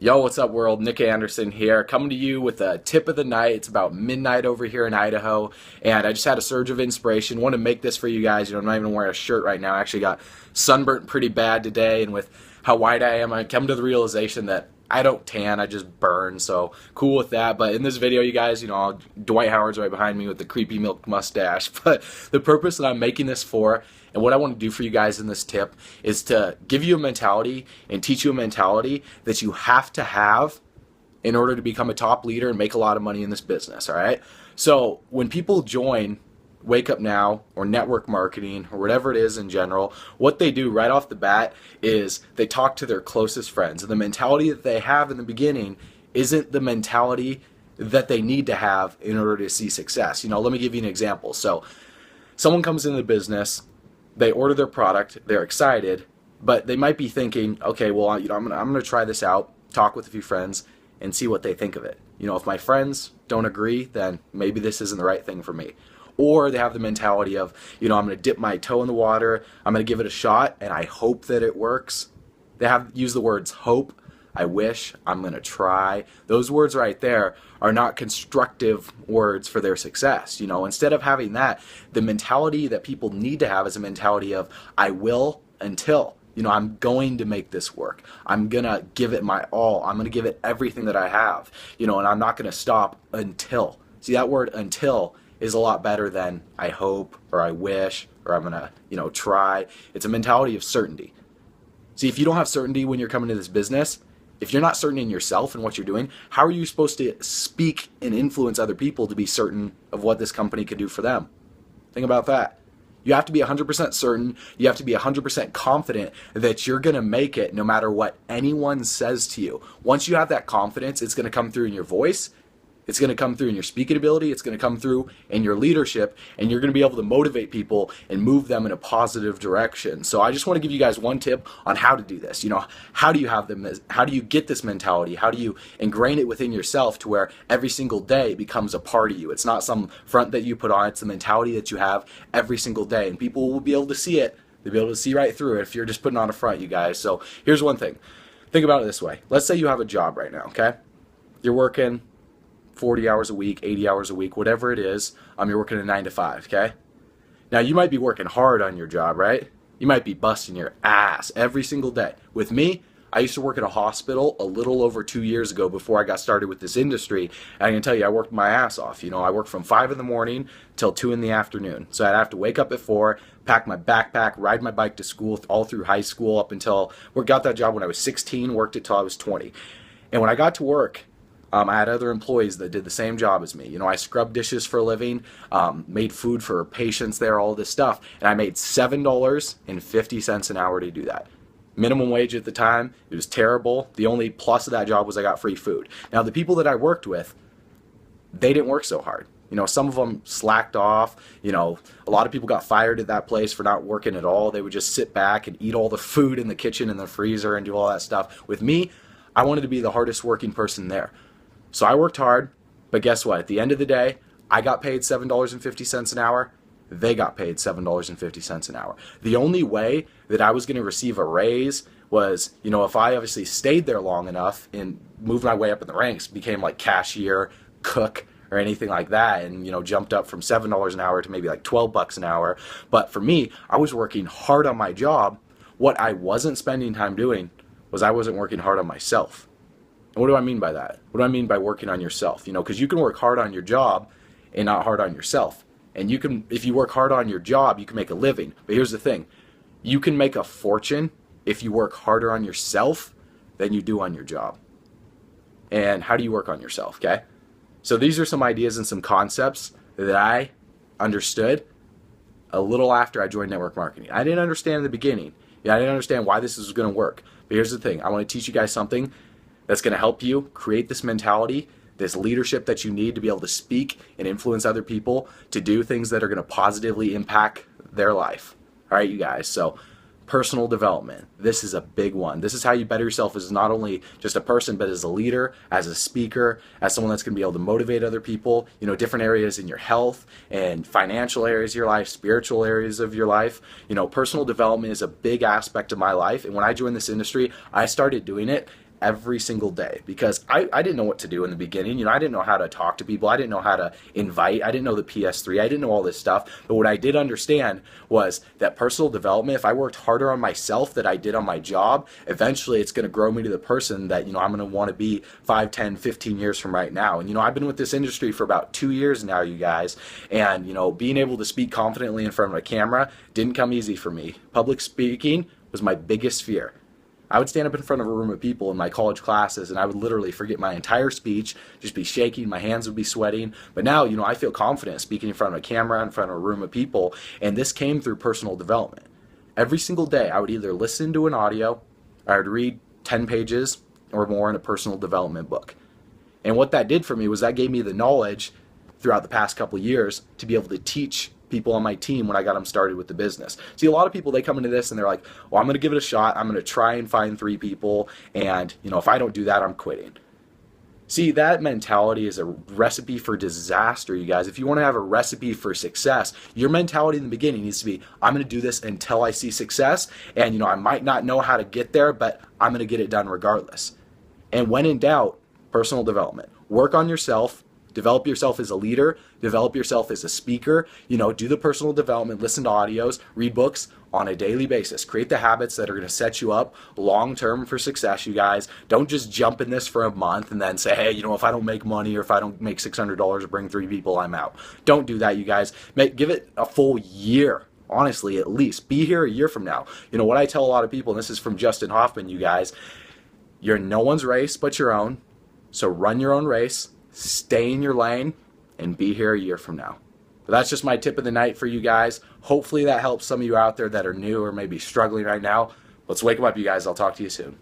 Yo, what's up, world? Nick Anderson here, coming to you with a tip of the night. It's about midnight over here in Idaho, and I just had a surge of inspiration. Want to make this for you guys. I'm not even wearing a shirt right now. I actually got sunburnt pretty bad today, and with how white I am, I come to the realization that I don't tan, I just burn, so cool with that. But in this video, you guys, Dwight Howard's right behind me with the creepy milk mustache. But the purpose that I'm making this for, and what I want to do for you guys in this tip, is to give you a mentality and teach you a mentality that you have to have in order to become a top leader and make a lot of money in this business, all right? So when people join Wake Up Now or network marketing or whatever it is in general, what they do right off the bat is they talk to their closest friends. And the mentality that they have in the beginning isn't the mentality that they need to have in order to see success. Let me give you an example. So someone comes into the business, they order their product, they're excited, but they might be thinking, okay, well, I'm gonna try this out, talk with a few friends, and see what they think of it. If my friends don't agree, then maybe this isn't the right thing for me. Or they have the mentality of, I'm gonna dip my toe in the water, I'm gonna give it a shot, and I hope that it works. They use the words hope, I wish, I'm gonna try. Those words right there are not constructive words for their success. Instead of having that, the mentality that people need to have is a mentality of I will until. I'm going to make this work. I'm gonna give it my all. I'm gonna give it everything that I have. And I'm not gonna stop until. See, that word until is a lot better than I hope or I wish or I'm gonna, try. It's a mentality of certainty. See, if you don't have certainty when you're coming to this business, if you're not certain in yourself and what you're doing, how are you supposed to speak and influence other people to be certain of what this company could do for them? Think about that. You have to be 100% certain. You have to be 100% confident that you're going to make it no matter what anyone says to you. Once you have that confidence, it's going to come through in your voice. It's going to come through in your speaking ability. It's going to come through in your leadership, and you're going to be able to motivate people and move them in a positive direction. So I just want to give you guys one tip on how to do this. How do you have them? How do you get this mentality? How do you ingrain it within yourself to where every single day becomes a part of you? It's not some front that you put on. It's the mentality that you have every single day, and people will be able to see it. They'll be able to see right through it if you're just putting on a front, you guys. So here's one thing. Think about it this way. Let's say you have a job right now, okay? You're working 40 hours a week, 80 hours a week, whatever it is, you're working a 9 to 5, okay? Now, you might be working hard on your job, right? You might be busting your ass every single day. With me, I used to work at a hospital a little over 2 years ago before I got started with this industry, and I can tell you, I worked my ass off. I worked from 5 in the morning till 2 in the afternoon. So I'd have to wake up at 4, pack my backpack, ride my bike to school all through high school up until, got that job when I was 16, worked it till I was 20. And when I got to work, I had other employees that did the same job as me. I scrubbed dishes for a living, made food for patients there, all this stuff, and I made $7.50 an hour to do that. Minimum wage at the time, it was terrible. The only plus of that job was I got free food. Now, the people that I worked with, they didn't work so hard. Some of them slacked off. A lot of people got fired at that place for not working at all. They would just sit back and eat all the food in the kitchen and the freezer and do all that stuff. With me, I wanted to be the hardest working person there. So I worked hard, but guess what? At the end of the day, I got paid $7.50 an hour. They got paid $7.50 an hour. The only way that I was going to receive a raise was, if I obviously stayed there long enough and moved my way up in the ranks, became like cashier, cook, or anything like that, and jumped up from $7 an hour to maybe like $12 an hour. But for me, I was working hard on my job. What I wasn't spending time doing was I wasn't working hard on myself. And what do I mean by that? What do I mean by working on yourself? Because you can work hard on your job and not hard on yourself. And if you work hard on your job, you can make a living. But here's the thing. You can make a fortune if you work harder on yourself than you do on your job. And how do you work on yourself, okay? So these are some ideas and some concepts that I understood a little after I joined network marketing. I didn't understand in the beginning. I didn't understand why this was going to work. But here's the thing. I want to teach you guys something that's going to help you create this mentality, this leadership that you need to be able to speak and influence other people to do things that are going to positively impact their life. All right, you guys. So personal development. This is a big one. This is how you better yourself as not only just a person, but as a leader, as a speaker, as someone that's going to be able to motivate other people, different areas in your health and financial areas of your life, spiritual areas of your life. Personal development is a big aspect of my life. And when I joined this industry, I started doing it every single day, because I didn't know what to do in the beginning. I didn't know how to talk to people. I didn't know how to invite. I didn't know the PS3. I didn't know all this stuff. But what I did understand was that personal development, if I worked harder on myself than I did on my job, eventually it's going to grow me to the person that, I'm going to want to be 5, 10, 15 years from right now. And, I've been with this industry for about 2 years now, you guys. And, being able to speak confidently in front of a camera didn't come easy for me. Public speaking was my biggest fear. I would stand up in front of a room of people in my college classes, and I would literally forget my entire speech, just be shaking, my hands would be sweating. But now, I feel confident speaking in front of a camera, in front of a room of people, and this came through personal development. Every single day, I would either listen to an audio, or I would read 10 pages or more in a personal development book. And what that did for me was that gave me the knowledge throughout the past couple of years to be able to teach people on my team when I got them started with the business. See, a lot of people, they come into this and they're like, well, I'm going to give it a shot. I'm going to try and find 3 people. And, if I don't do that, I'm quitting. See, that mentality is a recipe for disaster, you guys. If you want to have a recipe for success, your mentality in the beginning needs to be, I'm going to do this until I see success. And, I might not know how to get there, but I'm going to get it done regardless. And when in doubt, personal development. Work on yourself. Develop yourself as a leader, develop yourself as a speaker, do the personal development, listen to audios, read books on a daily basis. Create the habits that are going to set you up long-term for success, you guys. Don't just jump in this for a month and then say, hey, if I don't make money or if I don't make $600 to bring 3 people, I'm out. Don't do that, you guys. Give it a full year. Honestly, at least. Be here a year from now. What I tell a lot of people, and this is from Justin Hoffman, you guys, you're no one's race but your own. So run your own race. Stay in your lane, and be here a year from now. But that's just my tip of the night for you guys. Hopefully that helps some of you out there that are new or maybe struggling right now. Let's wake them up, you guys. I'll talk to you soon.